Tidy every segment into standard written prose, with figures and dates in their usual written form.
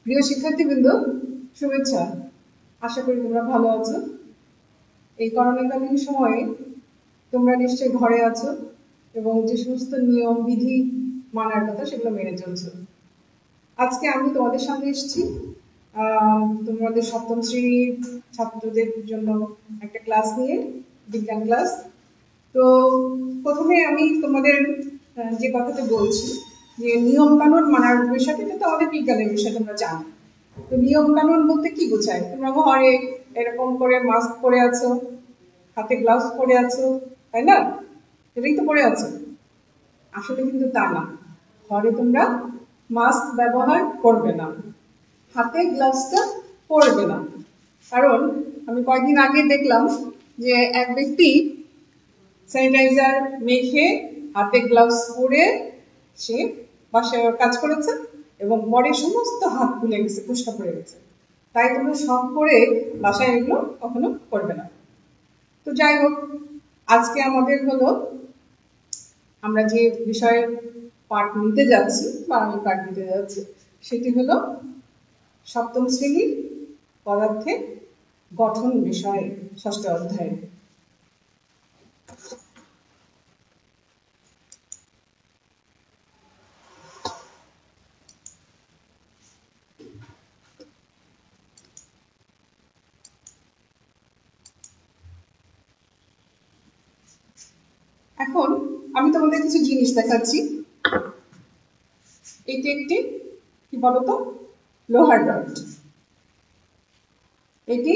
প্রিয় শিক্ষার্থীবৃন্দ, শুভেচ্ছা। আশা করি তোমরা ভালো আছো। এই করোনাকালীন সময়ে তোমরা নিশ্চয়ই ঘরে আছো এবং যে সমস্ত নিয়ম বিধি মানার কথা সেগুলো মেনে চলছো। আজকে আমি তোমাদের সামনে এসেছি তোমাদের সপ্তম শ্রেণীর ছাত্রদের জন্য একটা ক্লাস নিয়ে, বিজ্ঞান ক্লাস। তো প্রথমে আমি তোমাদের যে কথাটা বলছি যে নিয়ম কানুন মানার বিষয়টা, এটা তো আমাদের বিজ্ঞানের বিষয়, তোমরা জানো। তো নিয়ম কানুন বলতে কি বোঝায়? তোমরা ঘরে এরকম করে মাস্ক পরে আছো, হাতে গ্লাভস পরে আছো, তাই না? এটাই তো পরে আছো। আসলে কিন্তু তা না। ঘরে তোমরা মাস্ক ব্যবহার করবে না, হাতে গ্লাভসটা পরবে না। কারণ আমি কয়েকদিন আগে দেখলাম যে এক ব্যক্তি স্যানিটাইজার মেখে হাতে গ্লাভস পরে সে বাসায় কাজ করেছে এবং পরে সমস্ত হাত ফুলে গেছে, ফুসকা পড়ে গেছে। তাই তোমরা শখ করে বাসায় এগুলো কখনো করবে না। তো যাই হোক, আজকে আমাদের হলো আমরা যে বিষয়ে পাঠ নিতে যাচ্ছি বা আমি পাঠ নিতে যাচ্ছি সেটি হলো সপ্তম শ্রেণীর পদার্থের গঠন বিষয়ে, ষষ্ঠ অধ্যায়। এখন আমি তোমাদের কিছু জিনিস দেখাচ্ছি। এটি একটি কি বলতো, লোহার রড। এটি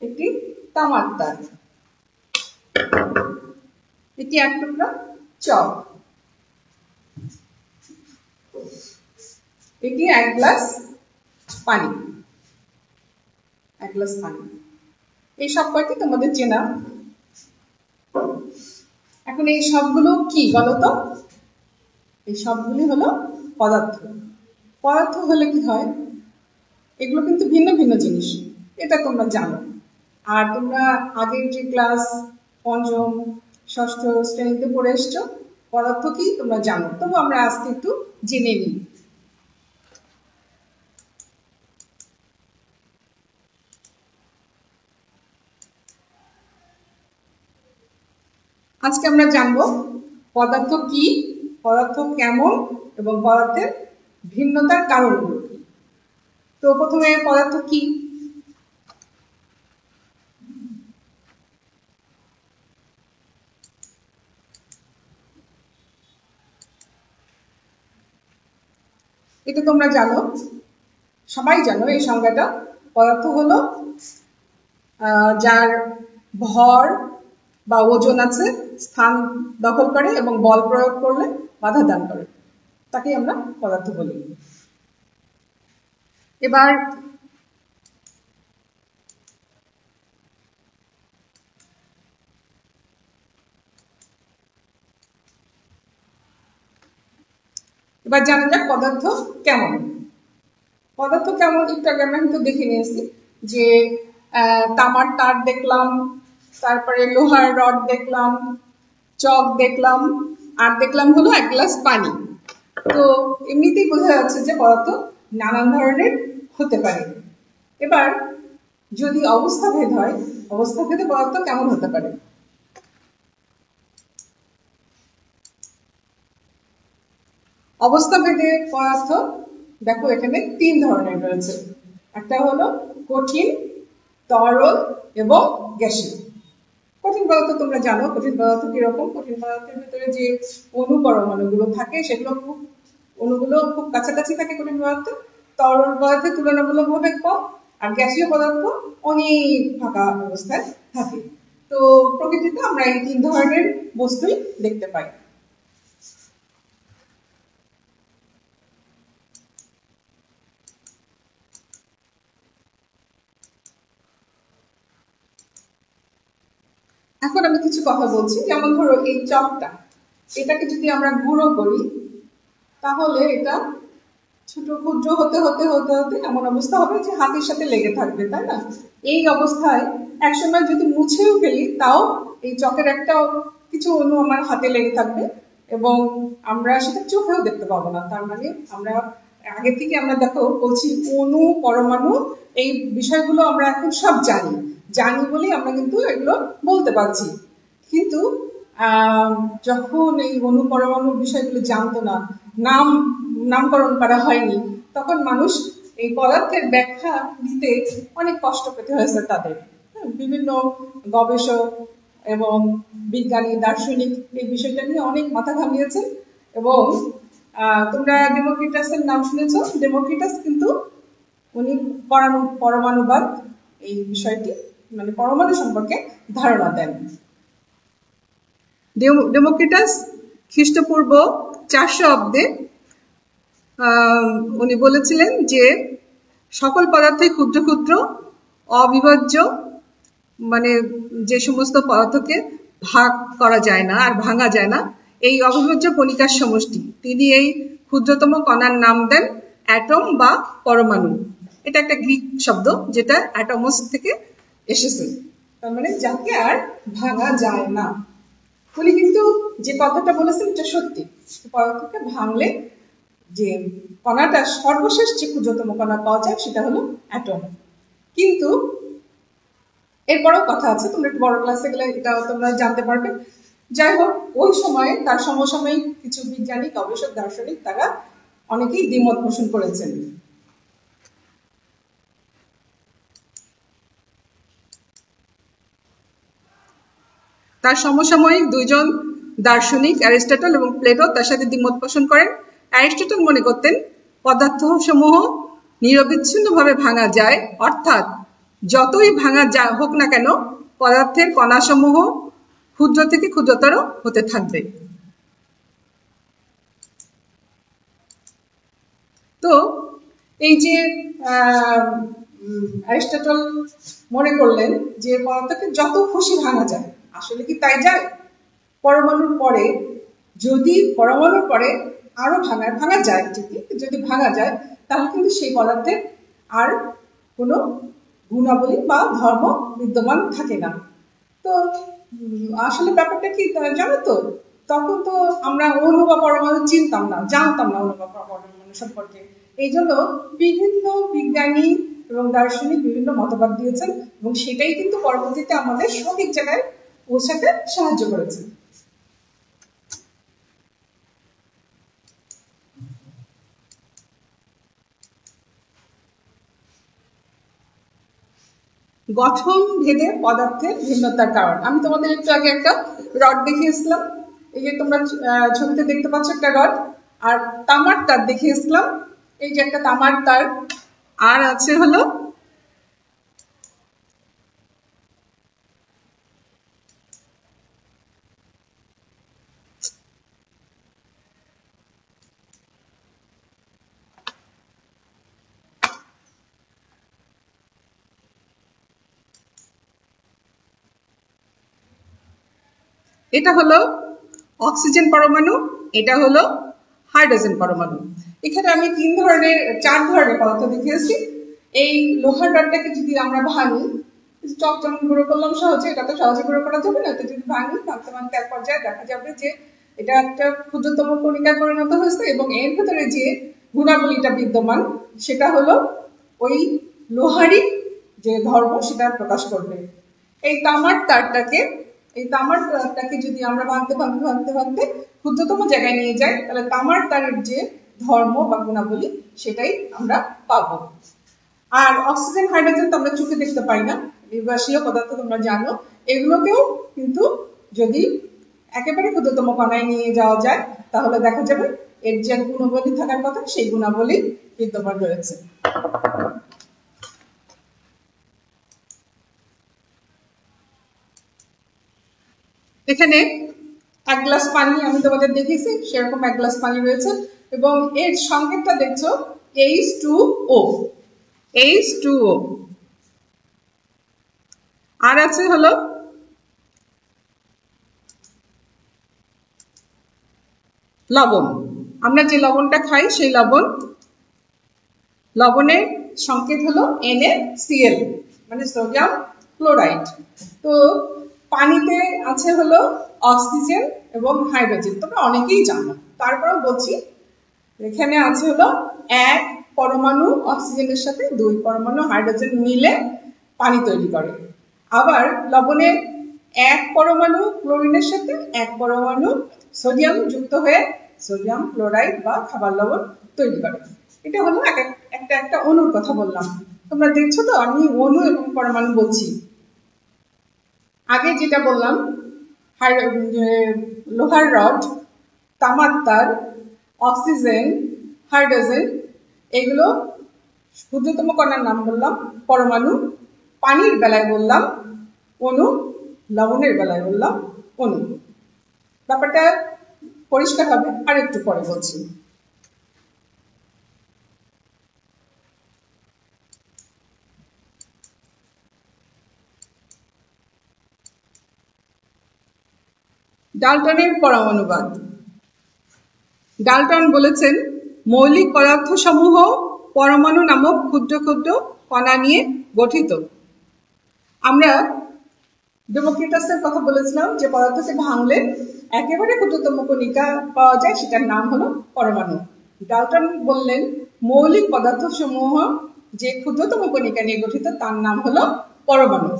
একটি তামার তার। এটি এক টুকরা চক। এটি এক গ্লাস পানি, এক গ্লাস পানি। এই সব কয়টি তোমাদের চেনা। এখন এই সবগুলো কি বলতো? এই সবগুলি হলো পদার্থ। পদার্থ হলে কি হয়? এগুলো কিন্তু ভিন্ন ভিন্ন জিনিস, এটা তোমরা জানো। আর তোমরা আগের যে ক্লাস পঞ্চম ষষ্ঠ শ্রেণীতে পড়ে এসছো, পদার্থ কি তোমরা জানো। তবু আমরা আজকে একটু জেনে নিই। আজকে আমরা জানবো পদার্থ কি, পদার্থ কেমন এবং পদার্থের ভিন্নতার কারণগুলো কি। তো প্রথমে পদার্থ কি? এটা তোমরা জানো, সবাই জানো এই সংজ্ঞাটা। পদার্থ হলো যার ভর বা ওজন আছে, স্থান দখল করে এবং বল প্রয়োগ করলে বাধা দান করে, তাকে আমরা পদার্থ বলি। এবার জানা যাক পদার্থ কেমন। পদার্থ কেমন একটু আগে আমরা কিন্তু দেখে নিয়েছি যে তামার তার দেখলাম, তারপরে লোহার রড দেখলাম, চক দেখলাম, আর দেখলাম হলো এক গ্লাস পানি। তো এমনিতেই বোঝা যাচ্ছে যে পদার্থ নানান ধরনের হতে পারে। এবার যদি অবস্থা ভেদ হয়, অবস্থা ভেদে পদার্থ কেমন হতে পারে? অবস্থা ভেদে পদার্থ দেখো এখানে তিন ধরনের রয়েছে। একটা হলো কঠিন, তরল এবং গ্যাসীয়। কঠিন পদার্থ তোমরা জানো। কঠিন পদার্থ কিরকম? কঠিন পদার্থের ভিতরে যে অণু পরমাণুগুলো থাকে সেগুলো অণুগুলো খুব কাছাকাছি থাকে কঠিন পদার্থ। তরল পদার্থের তুলনামূলকভাবে কম, আর গ্যাসীয় পদার্থ অনেক ফাঁকা অবস্থায় থাকে। তো প্রকৃতিতে আমরা এই তিন ধরনের বস্তুই দেখতে পাই। এখন আমি কিছু কথা বলছি, যেমন ধরো এই চকটা, এটাকে যদি আমরা গুঁড়ো করি তাহলে এটা ছোট ক্ষুদ্র হতে হতে হতে হতে এমন অবস্থা হবে যে হাতের সাথে লেগে থাকবে, তাই না? এই অবস্থায় একসময় যদি মুছেও ফেলি তাও এই চকের একটা কিছু অণু আমার হাতে লেগে থাকবে এবং আমরা সেটা চোখেও দেখতে পাবো না। তার মানে আমরা আগে থেকে আমরা দেখো বলছি অণু পরমাণু এই বিষয়গুলো আমরা এখন সব জানি বলেই আমরা কিন্তু এগুলো বলতে পারছি। কিন্তু যখন এই অণু পরমাণুর বিষয়গুলো জানতো না, নামকরণ করা হয়নি, তখন মানুষ এই পদার্থের ব্যাখ্যা দিতে অনেক কষ্ট পেতে হয়েছে তাদের। বিভিন্ন গবেষক এবং বিজ্ঞানী দার্শনিক এই বিষয়টা নিয়ে অনেক মাথা ঘামিয়েছেন। এবং তোমরা ডেমোক্রিটাসের নাম শুনেছো। ডেমোক্রিটাস কিন্তু উনি পরমাণুবাদ এই বিষয়টি মানে পরমাণু সম্পর্কে ধারণা দেন। ডেমোক্রিটাস খ্রিস্টপূর্ব 400 অব্দে উনি বলেছিলেন যে সকল পদার্থই ক্ষুদ্র ক্ষুদ্র অবিভাজ্য, মানে যে সমস্ত পদার্থকে ভাগ করা যায় না আর ভাঙা যায় না, এই অবিভাজ্য কণিকার সমষ্টি। তিনি এই ক্ষুদ্রতম কণার নাম দেন অ্যাটম বা পরমাণু। এটা একটা গ্রিক শব্দ যেটা অ্যাটমস থেকে এসেছে, তার মানে যাকে আর ভাঙা যায় না। উনি কিন্তু যে কথাটা বলেছেন এটা সত্যি, পদার্থকে ভাঙলে যে কণাটা সর্বশেষ যে ক্ষুদ্রতম কণা পাওয়া যায় সেটা হলো অ্যাটম। কিন্তু এরপরও কথা আছে, তোমরা একটু বড় ক্লাসে গেলে এটা তোমরা জানতে পারবে। যাই হোক, ওই সময়ে তার সমসাময়িক কিছু বিজ্ঞানী, গবেষক, দার্শনিক তারা অনেকেই দ্বিমত পোষণ করেছেন। তার সমসাময়িক দুইজন দার্শনিক অ্যারিস্টটল এবং প্লেটো তার সাথে দ্বিমত পোষণ করেন। অ্যারিস্টটল মনে করতেন পদার্থ সমূহ নিরবিচ্ছিন্নভাবে ভাঙা যায়, অর্থাৎ যতই ভাঙা হোক না কেন পদার্থের কণাসমূহ ক্ষুদ্র থেকে ক্ষুদ্রতর হতে থাকবে। তো এই যে অ্যারিস্টটল মনে করলেন যে পদার্থকে যত খুশি ভাঙা যায়, আসলে কি তাই যায়? পরমাণুর পরে আরো ভাঙা যায় ঠিকই, যদি ভাঙা যায় তাহলে কিন্তু সেই পদার্থের আর কোনো গুণাবলী বা ধর্ম বিদ্যমান থাকে না। তো আসলে ব্যাপারটা কি জানো তো, তখন তো আমরা অণু বা পরমাণু জানতাম না অণু বা পরমাণু সম্পর্কে। এই জন্য বিভিন্ন বিজ্ঞানী এবং দার্শনিক বিভিন্ন মতবাদ দিয়েছেন এবং সেটাই কিন্তু পরবর্তীতে আমাদের সঠিক জায়গায় পৌঁছাতে সাহায্য করেছে। গঠন ভেদে পদার্থের ভিন্নতার কারণ। আমি তোমাদের একটু আগে একটা রড দেখিয়েছিলাম, এই যে তোমরা ছবিতে দেখতে পাচ্ছ একটা রড, আর তামার তার দেখিয়েছিলাম, এই যে একটা তামার তার, আর আছে হলো এটা হলো অক্সিজেন পরমাণু, এটা হলো হাইড্রোজেন পরমাণু। এখানে আমি 4 ধরনের পদার্থ দেখিয়েছি। এই লোহার রডটাকে যদি আমরা ভাঙি, চকচক গুঁড়ো করলাম সহজে, এটা তো সহজে গুঁড়ো করা যাবে না, তো যদি ভাঙতে এক পর্যায়ে দেখা যাবে যে এটা একটা ক্ষুদ্রতম কণিকায় পরিণত হয়েছে এবং এর ভেতরে যে গুণাবলীটা বিদ্যমান সেটা হলো ওই লোহারই যে ধর্ম সেটা প্রকাশ করবে। এই তামার তারটাকে যদি আমরা ভাঙতে ক্ষুদ্রতম জায়গায় নিয়ে যাই, তাহলে তামার তারের যে ধর্ম বা গুণাবলী সেটাই আমরা পাবো। আর অক্সিজেন, হাইড্রোজেন তো আমরা চোখে দেখতে পাই না, নির্বাসীয় পদার্থ তোমরা জানো। এগুলোকেও কিন্তু যদি একেবারে ক্ষুদ্রতম কণায় নিয়ে যাওয়া যায় তাহলে দেখা যাবে এর যে গুণাবলী থাকার কথা সেই গুণাবলী বিদ্যমান রয়েছে। এখানে 1 গ্লাস পানি আমি তোমাদের দেখিয়েছি, সেরকম 1 গ্লাস পানি রয়েছে এবং এর সংকেতটা দেখছো H2O। আর আছে হলো লবণ। আমরা যে লবণটা খাই সেই লবণের সংকেত হলো NaCl, মানে সোডিয়াম ক্লোরাইড। তো পানিতে আছে হলো অক্সিজেন এবং হাইড্রোজেন, তোমরা অনেকেই জানো, তারপরেও বলছি এখানে আছে হলো এক পরমাণু অক্সিজেনের সাথে দুই পরমাণু হাইড্রোজেন মিলে পানি তৈরি করে। আবার লবণে এক পরমাণু ক্লোরিনের সাথে এক পরমাণু সোডিয়াম যুক্ত হয়ে সোডিয়াম ক্লোরাইড বা খাবার লবণ তৈরি করে। এটা হলো একটা অণুর কথা বললাম। তোমরা দেখছো তো আমি অণু এবং পরমাণু বলছি। আগে যেটা বললাম লোহার রড, তামার তার, অক্সিজেন, হাইড্রোজেন, এগুলো ক্ষুদ্রতম কণার নাম বললাম পরমাণু। পানির বেলায় বললাম অণু, লবণের বেলায় বললাম অণু। ব্যাপারটা পরিষ্কার হবে আর একটু পরে বলছি। ডাল্টনের পরমাণুবাদ। ডাল্টন বলেছেন মৌলিক পদার্থ সমূহ পরমাণু নামক ক্ষুদ্র ক্ষুদ্র কণা নিয়ে গঠিত। আমরা ডেমোক্রিটাসের কথা বলেছিলাম যে পদার্থকে ভাঙলে একেবারে ক্ষুদ্রতম কণিকা পাওয়া যায়, সেটার নাম হলো পরমাণু। ডাল্টন বললেন মৌলিক পদার্থ সমূহ যে ক্ষুদ্রতম কণিকা নিয়ে গঠিত তার নাম হলো পরমাণু।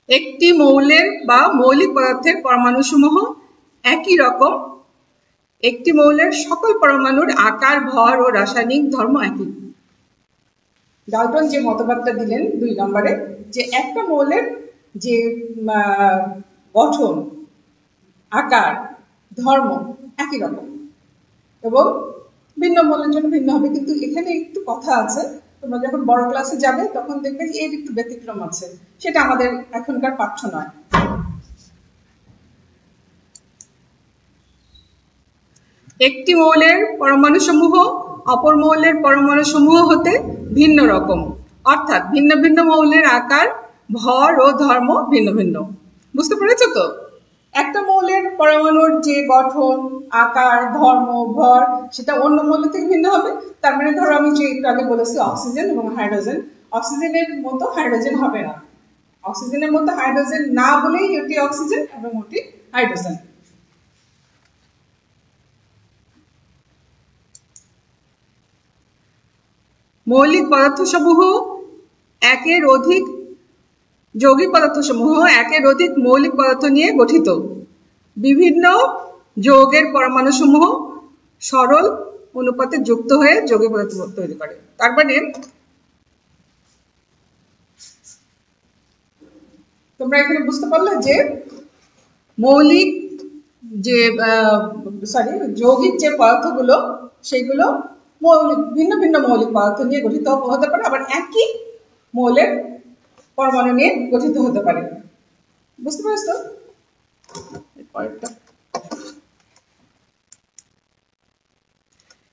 একটি মৌলের বা মৌলিক পদার্থের পরমাণু সমূহ একই রকম। একটি মৌলের সকল পরমাণুর আকার, ভর ও রাসায়নিক ধর্ম একই। ডাল্টন যে মতবাদটা দিলেন 2 নম্বরে, যে একটা মৌলের যে গঠন, আকার, ধর্ম একই রকম এবং ভিন্ন মৌলের জন্য ভিন্ন হবে। কিন্তু এখানে একটু কথা আছে, তোমরা যখন বড় ক্লাসে যাবে তখন দেখবে এর একটু ব্যতিক্রম আছে, সেটা আমাদের এখনকার পাঠ্য নয়। একটি মৌলের পরমাণু সমূহ অপর মৌলের পরমাণু সমূহ হতে ভিন্ন রকম, অর্থাৎ ভিন্ন ভিন্ন মৌলের আকার, ভর ও ধর্ম ভিন্ন ভিন্ন। বুঝতে পেরেছো তো? একটা মৌলের পরমাণুর যে গঠন, আকার, ধর্ম, ভর সেটা অন্য মৌল থেকে ভিন্ন হবে। তার মানে ধরো আমি যে একটু আগে বলেছি অক্সিজেন এবং হাইড্রোজেন, অক্সিজেনের মতো হাইড্রোজেন হবে না। অক্সিজেনের মতো হাইড্রোজেন না বলেই এটি অক্সিজেন এবং ওটি হাইড্রোজেন। মৌলিক পদার্থসমূহ একের অধিক যৌগিক পদার্থসমূহ একের অধিক মৌলিক পদার্থ নিয়ে গঠিত। বিভিন্ন যৌগের পরমাণুসমূহ সরল অনুপাতে যুক্ত হয়ে যৌগিক পদার্থ তৈরি করে। তার মানে তোমরা এখানে বুঝতে পারলে যে মৌলিক যে যৌগিক যে পদার্থগুলো সেগুলো ভিন্ন ভিন্ন মৌলিক পদার্থ নিয়ে গঠিত হতে পারে, আবার একই মৌলের পরমাণু নিয়ে গঠিত হতে পারে। বুঝতে পারছো?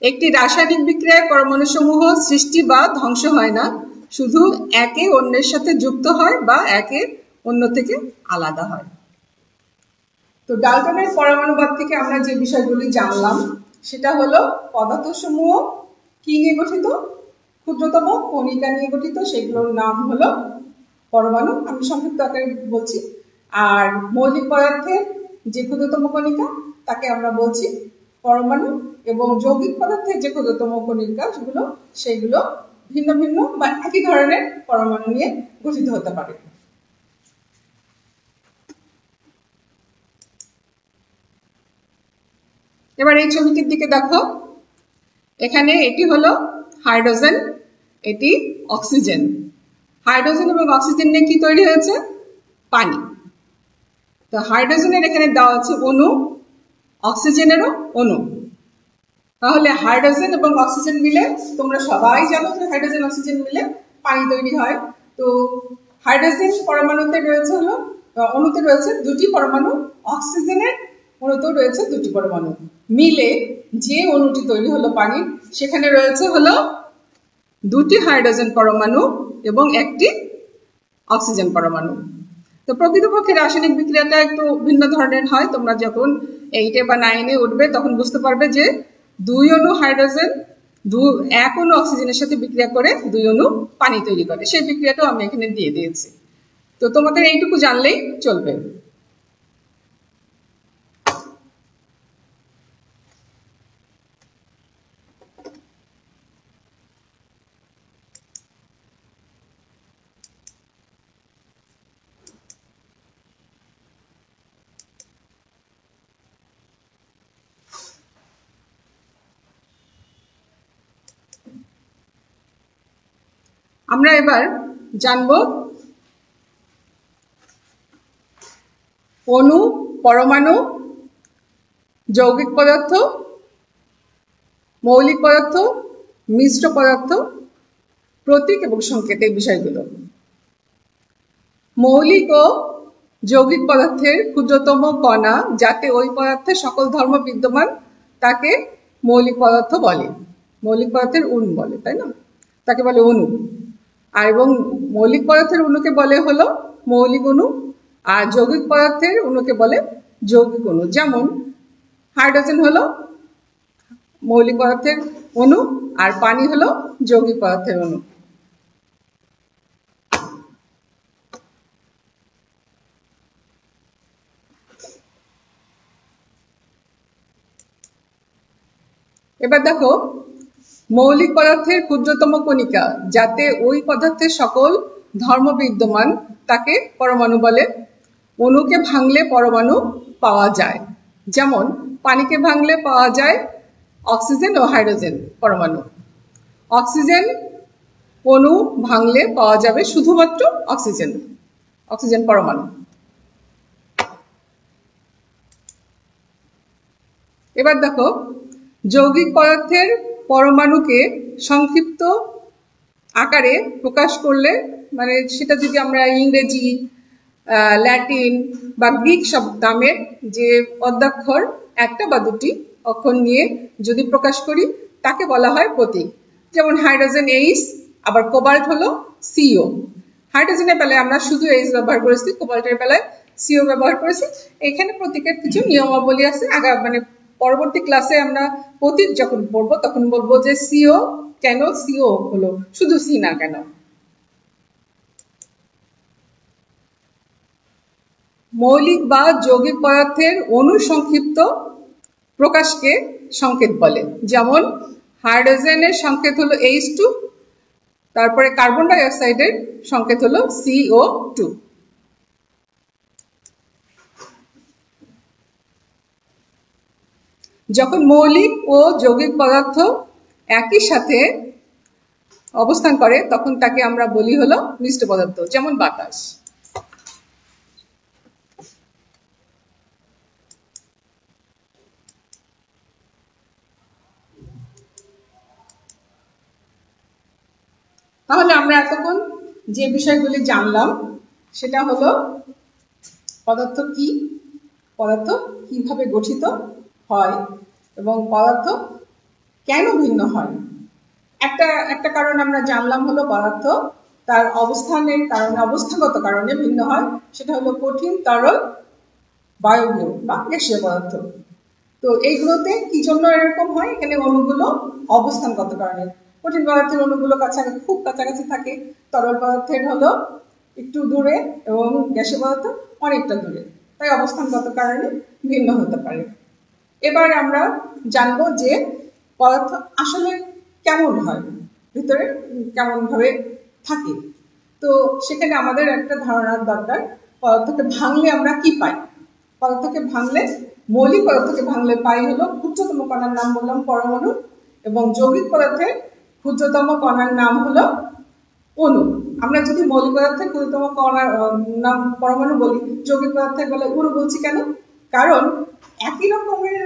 একটি রাসায়নিক বিক্রিয়ায় পরমাণু সমূহ সৃষ্টি বা ধ্বংস হয় না, শুধু একে অন্যের সাথে যুক্ত হয় বা একে অন্য থেকে আলাদা হয়। তো ডাল্টনের পরমাণুবাদ থেকে আমরা যে বিষয়গুলি জানলাম সেটা হলো পদার্থসমূহ কি নিয়ে গঠিত, ক্ষুদ্রতম কণিকা নিয়ে গঠিত, সেগুলোর নাম হলো পরমাণু, আমি সংক্ষিপ্ত আকারে বলছি। আর মৌলিক পদার্থের যে ক্ষুদ্রতম কণিকা তাকে আমরা বলছি পরমাণু, এবং যৌগিক পদার্থের যে ক্ষুদ্রতম কণিকা সেগুলো ভিন্ন ভিন্ন বা একই ধরনের পরমাণু নিয়ে গঠিত হতে পারে। এবার এই ছবিটির দিকে দেখো, এখানে এটি হলো হাইড্রোজেন, এটি অক্সিজেন। হাইড্রোজেন এবং অক্সিজেন নিয়ে কি তৈরি হয়েছে? পানি। তো হাইড্রোজেনের এখানে দেওয়া আছে অণু, অক্সিজেনেরও অণু। তাহলে হাইড্রোজেন এবং অক্সিজেন মিলে, তোমরা সবাই জানো যে হাইড্রোজেন অক্সিজেন মিলে পানি তৈরি হয়। তো হাইড্রোজেন পরমাণুতে রয়েছে হলো অণুতে রয়েছে 2টি পরমাণু, অক্সিজেনের অণুতেও রয়েছে 2টি পরমাণু। মিলে যে অণুটি তৈরি হলো পানি, সেখানে রয়েছে হলো 2টি হাইড্রোজেন পরমাণু এবং 1টি অক্সিজেন পরমাণু। তো প্রকৃতপক্ষে রাসায়নিক বিক্রিয়াটা একটু ভিন্ন ধরনের হয়। তোমরা যখন 8 বা 9 উঠবে তখন বুঝতে পারবে যে 2 অণু হাইড্রোজেন 1 অণু অক্সিজেনের সাথে বিক্রিয়া করে 2 অণু পানি তৈরি করে। সেই বিক্রিয়াটাও আমি এখানে দিয়ে দিয়েছি। তো তোমাদের এইটুকু জানলেই চলবে। আমরা এবার জানব অণু, পরমাণু, যৌগিক পদার্থ, মৌলিক পদার্থ, মিশ্র পদার্থ, প্রতীক এবং সংকেত এই বিষয়গুলো। মৌলিক ও যৌগিক পদার্থের ক্ষুদ্রতম কণা যাতে ওই পদার্থের সকল ধর্ম বিদ্যমান তাকে মৌলিক পদার্থ বলে। মৌলিক পদার্থের অণু বলে, তাই না? তাকে বলে অণু। আর এবং মৌলিক পদার্থের অণুকে বলে হলো মৌলিক অণু, আর যৌগিক পদার্থের অণুকে বলে যৌগিক অণু। যেমন হাইড্রোজেন হলো মৌলিক পদার্থের অণু, আর পানি হলো যৌগিক পদার্থের অণু। এবার দেখো, মৌলিক পদার্থের ক্ষুদ্রতম কণিকা যাতে ওই পদার্থের সকল ধর্ম বিদ্যমান তাকে পরমাণু বলে। অণুকে ভাঙলে পরমাণু পাওয়া যায়। যেমন পানিকে ভাঙলে পাওয়া যায় অক্সিজেন ও হাইড্রোজেন পরমাণু। অক্সিজেন অণু ভাঙলে পাওয়া যাবে শুধুমাত্র অক্সিজেন, অক্সিজেন পরমাণু। এবার দেখো, যৌগিক পদার্থের পরমাণুকে সংক্ষিপ্ত আকারে প্রকাশ করলে, মানে সেটা যদি আমরা ইংরেজি, ল্যাটিন বা গ্রিক সব নামের যে অদ্যাক্ষর একটা বা দুটি অক্ষর নিয়ে যদি প্রকাশ করি তাকে বলা হয় প্রতীক। যেমন হাইড্রোজেন H, আবার কোবাল্ট হলো CO। হাইড্রোজেনের বেলায় আমরা শুধু H ব্যবহার করেছি, কোবাল্টের বেলায় CO ব্যবহার করেছি। এখানে প্রতীকের কিছু নিয়মাবলী আছে। মানে পরবর্তী ক্লাসে আমরা প্রতীক যখন পড়বো তখন বলবো যে CO কেন CO হলো, শুধু C না কেন। মৌলিক বা যৌগিক পদার্থের অণু সংক্ষিপ্ত প্রকাশকে সংকেত বলে। যেমন হাইড্রোজেনের সংকেত হলো H2, তারপরে কার্বন ডাই অক্সাইডের সংকেত হলো CO2। যখন মৌলিক ও যৌগিক পদার্থ একই সাথে অবস্থান করে তখন তাকে আমরা বলি হলো মিশ্র পদার্থ। যেমন বাতাস। তাহলে আমরা এতক্ষণ যে বিষয়গুলি জানলাম সেটা হলো পদার্থ কি, পদার্থ কিভাবে গঠিত হয় এবং পদার্থ কেন ভিন্ন হয়। একটা কারণ আমরা জানলাম হলো পদার্থ তার অবস্থানের কারণে, অবস্থাগত কারণে ভিন্ন হয়। সেটা হলো কঠিন, তরল, বায়বীয় বা গ্যাসীয় পদার্থ। তো এইগুলোতে কি জন্য এরকম হয়? এখানে অণুগুলো অবস্থানগত কারণে। কঠিন পদার্থের অণুগুলো খুব কাছাকাছি থাকে, তরল পদার্থের হলো একটু দূরে এবং গ্যাসীয় পদার্থ অনেকটা দূরে, তাই অবস্থানগত কারণে ভিন্ন হতে পারে। এবার আমরা জানবো যে পদার্থ আসলে কেমন হয়, ভিতরে কেমন ভাবে থাকে। তো সেখানে আমাদের একটা ধারণার দরকার, পদার্থকে ভাঙলে আমরা কি পাই। পদার্থকে ভাঙলে, মৌলিক পদার্থকে ভাঙলে পাই হলো ক্ষুদ্রতম কণার নাম বললাম পরমাণু, এবং যৌগিক পদার্থের ক্ষুদ্রতম কণার নাম হলো অণু। আমরা যদি মৌলিক পদার্থের ক্ষুদ্রতম কণার নাম পরমাণু বলি, যৌগিক পদার্থের বেলায় অণু বলছি কেন? কারণ একই রকমের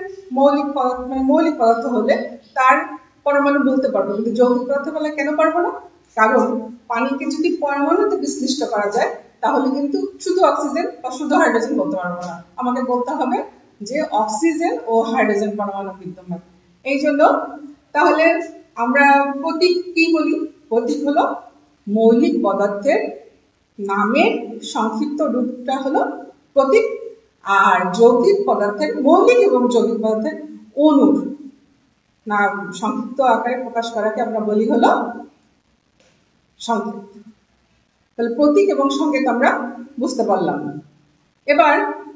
মৌলিক পদার্থ হলে তার পরমাণু বলতে পারবো, কিন্তু যৌগিক পদার্থের বেলায় কেন পারবো না? কারণ পানিকে যদি পরমাণুতে বিশ্লিষ্ট করা যায় তাহলে কিন্তু শুধু অক্সিজেন বা শুধু হাইড্রোজেন বলতে পারবো না, আমাকে বলতে হবে যে অক্সিজেন ও হাইড্রোজেন পরমাণু বিদ্যমান। এই জন্য তাহলে আমরা প্রতীক কি বলি? প্রতীক হলো মৌলিক পদার্থের নামের সংক্ষিপ্ত রূপটা হলো প্রতীক, আর যৌগিক পদার্থের, মৌলিক এবং যৌগিক পদার্থের অণুর নাম সংক্ষিপ্ত আকারে প্রকাশ করাকে আমরা বলি হলো সংকেত। তাহলে প্রতীক এবং সংকেত আমরা বুঝতে পারলাম। এবার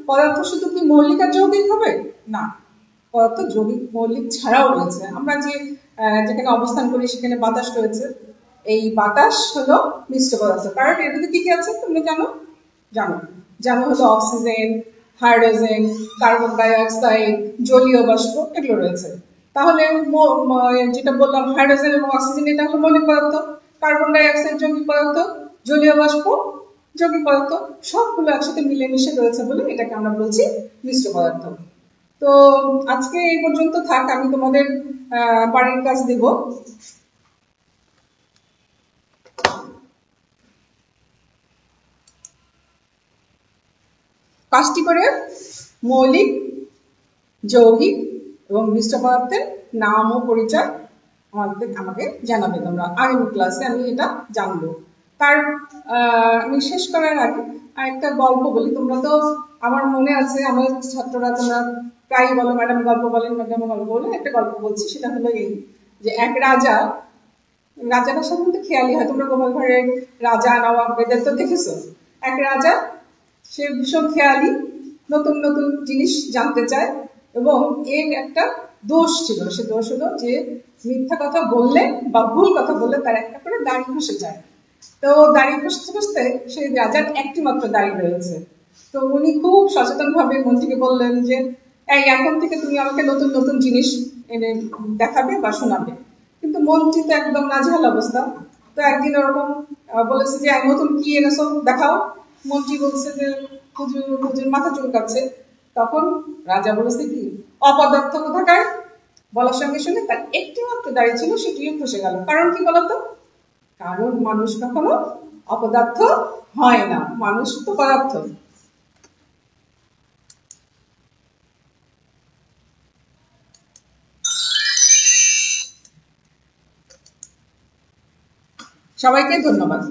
পদার্থ শুধু কি মৌলিক আর যৌগিক হবে? না, পদার্থ যৌগিক মৌলিক ছাড়াও রয়েছে। আমরা যেখানে অবস্থান করি সেখানে বাতাস রয়েছে, এই বাতাস হলো মিশ্র পদার্থ। কারণ এটাতে কি কি আছে তুমি জানো হলো oxygen, hydrogen, carbon die oxide, জলীয় বাষ্প, এগুলো রয়েছে। তাহলে যেটা বললাম হাইড্রোজেন এবং অক্সিজেন, এটা হলো মৌলিক পদার্থ। কার্বন ডাই অক্সাইড যৌগিক পদার্থ, জলীয় বাষ্প যৌগিক পদার্থ, সবগুলো একসাথে মিলেমিশে রয়েছে বলে এটাকে আমরা বলছি মিশ্র পদার্থ। তো আজকে এই পর্যন্ত থাক, আমি তোমাদের বাড়ির কাজ দেব। কাজটি করে মৌলিক, যৌগিক এবং মিশ্র পদার্থের নাম ও পরিচয় আমাকে জানাবে তোমরা। আগামী ক্লাসে আমি এটা জানবো। তার আমি শেষ করার আগে আরেকটা গল্প বলি। তোমরা তো, আমার মনে আছে আমার ছাত্ররা তোমরা প্রায় বলো ম্যাডাম গল্প বলেন, ম্যাডাম গল্প বলেন। একটা গল্প বলছি, সেটা হলো এই যে এক রাজারা সাধারণত খেয়ালি হয়। তোমরা গোপাল ভাঁড়ের রাজা নবাবদের তো দেখেছো। এক রাজা, সে ভীষণ খেয়ালি, নতুন নতুন জিনিস জানতে চায় এবং এর একটা দোষ ছিল। সে দোষ হলো যে মিথ্যা কথা বললে বা ভুল কথা বললে তার একটা করে দাড়ি খসে যায়। তো দাড়ি খসতে খসতে সেই রাজার একটি মাত্র দাড়ি রয়েছে। তো উনি খুব সচেতন ভাবে মন্ত্রীকে বললেন যে এই এখন থেকে তুমি আমাকে নতুন নতুন জিনিস এনে দেখাবে বা শোনাবে। কিন্তু মন্ত্রী তো একদম নাজেহাল অবস্থা। তো একদিন ওরকম বলেছে যে নতুন কি এনেছো দেখাও। মন্ত্রী বলছে যে হুজুর মাথা চুলকাচ্ছে। তখন রাজা বলেছে কি, অপদার্থ কোথাকার। বলার সঙ্গে সঙ্গে তার একটি মাত্র দাড়ি ছিল, সেটিও খসে গেল। কারণ কি বলতো? কারণ মানুষ কখনো অপদার্থ হয় না, মানুষ তো পদার্থ। সবাইকে ধন্যবাদ।